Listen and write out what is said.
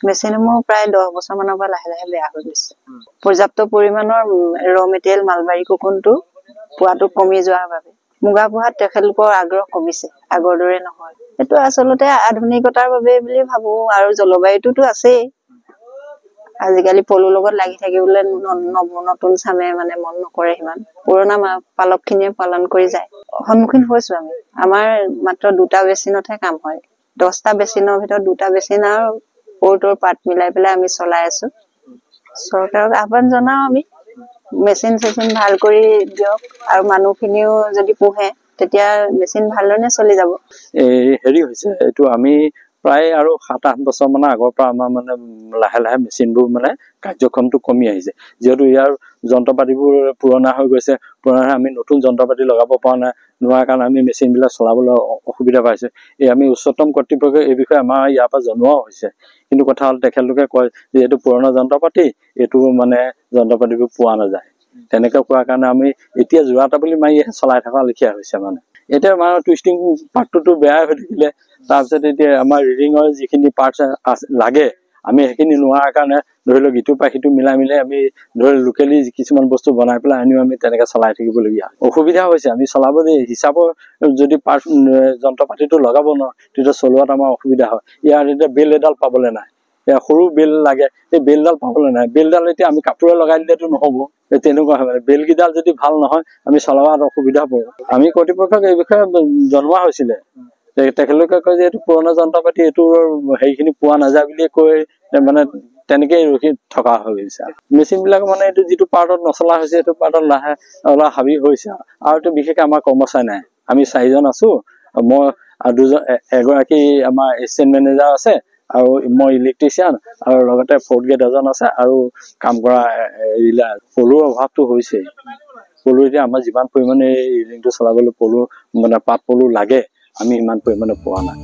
মেচিনসমূহ প্ৰায় 10 বছৰ মানৰ পৰা লাহে লাহে বেয়া হৈ গৈছে। পৰ্যাপ্ত পৰিমাণৰ ৰ মেটেৰিয়েল মালবাৰী কোকোনটো পোৱাটো কমি যোৱাৰ বাবে মুগা পোহাত তেখেতলোকৰ আগ্ৰহ কমিছে, আগৰ দৰে নহয়। এইটো আচলতে আধুনিকতাৰ বাবে বুলি ভাবো, আৰু জলবায়ুটোতো আছেই। আজিকালি পলুৰ লগত লাগি থাকিবলৈ নতুন চামে মানে মন নকৰে সিমান। পুৰণা পালক খিনিয়ে পালন কৰি যায়। সন্মুখীন হৈছো আমি। আমাৰ মাত্ৰ 2টা বেচিনতহে কাম হয়। 10টা বেচিনৰ ভিতৰত 2টা বেচিন আৰু পৰ্টৰ পাত মিলাই পেলাই আমি চলাই আছো। চৰকাৰক আহ্বান জনাও আমি, মেচিন চেচিন ভাল কৰি দিয়ক, আৰু মানুহখিনিও যদি পোহে তেতিয়া মেচিন ভালদৰে চলি যাব। হেৰি হৈছে এইটো আমি প্ৰায় আৰু 7-8 বছৰ মানৰ আগৰ পৰা আমাৰ মানে লাহে লাহে মেচিনবোৰ মানে কাৰ্যক্ষমটো কমি আহিছে। যিহেতু ইয়াৰ যন্ত্ৰ পাতিবোৰ পুৰণা হৈ গৈছে, পুৰণা আমি নতুন যন্ত্ৰ পাতি লগাব পৰা নোৱাৰা কাৰণে আমি মেচিনবিলাক চলাবলৈ অসুবিধা পাইছো। আমি উচ্চতম কৰ্তৃপক্ষক এই বিষয়ে আমাৰ ইয়াৰ পৰা জনোৱাও হৈছে, কিন্তু কথা হ'ল তেখেতলোকে কয় যে এইটো পুৰণা যন্ত্ৰ পাতি, এইটো মানে যন্ত্ৰ পাতিবোৰ পোৱা নাযায়। তেনেকৈ কোৱাৰ কাৰণে আমি এতিয়া যোৰাটা বুলি মাৰি চলাই থকা লেখীয়া হৈছে। মানে এতিয়া আমাৰ টুইষ্টিং পাৰ্টটোতো বেয়াই হৈ থাকিলে, তাৰপিছত এতিয়া আমাৰ ৰিঙৰ যিখিনি পাৰ্টছ লাগে আমি সেইখিনি নোৱাৰাৰ কাৰণে ধৰি লওক ইটোৰ পৰা সিটো মিলাই আমি ধৰি লোকেলি কিছুমান বস্তু বনাই পেলাই আনিও আমি তেনেকে চলাই থাকিবলগীয়া অসুবিধা হৈছে। আমি চলাবলৈ হিচাপৰ যদি পাৰ্ট যন্ত্ৰ পাতিটো লগাব নোৱাৰো তেতিয়া চলোৱাত আমাৰ অসুবিধা হয়। ইয়াৰ এতিয়া বেল এডাল পাবলৈ নাই, সৰু বেল লাগে, এই বেলডাল পাবলৈ নাই। বেলডাল এতিয়া আমি কাপোৰে লগাই দিলেতো নহব, তেনেকুৱা হয়। মানে বেলকেইডাল যদি ভাল নহয় আমি চলাবাত অসুবিধা পৰো। আমি কৰ্তৃপক্ষক এই বিষয়ে জনোৱা হৈছিলে, তেখেতলোকে কয় যে এইটো পুৰণা যন্ত্ৰ পাতি, এইটো হেৰিখিনি পোৱা নাযায় বুলিয়ে কৈ মানে তেনেকেই ৰখি থকা হৈ গৈছে। মেচিন বিলাক মানে এইটো যিটো পাৰ্টত নচলা হৈছে সেইটো পাৰ্টত লাহে অলপ হাবি হৈছে, আৰু এইটো বিশেষকে আমাৰ কৰ্মচাৰী নাই। আমি 4জন আছো, মই এগৰাকী আমাৰ এছিষ্টেণ্ট মেনেজাৰ আছে, আৰু মই ইলেক্ট্ৰিচিয়ান, আৰু লগতে 4th গ্ৰেড এজন আছে, আৰু কাম কৰা পলুৰ অভাৱটো হৈছে। পলু এতিয়া আমাৰ যিমান পৰিমাণে এই ৰিংটো চলাবলৈ পলু মানে পাত পলু লাগে, আমি ইমান পৰিমাণে পোৱা নাই।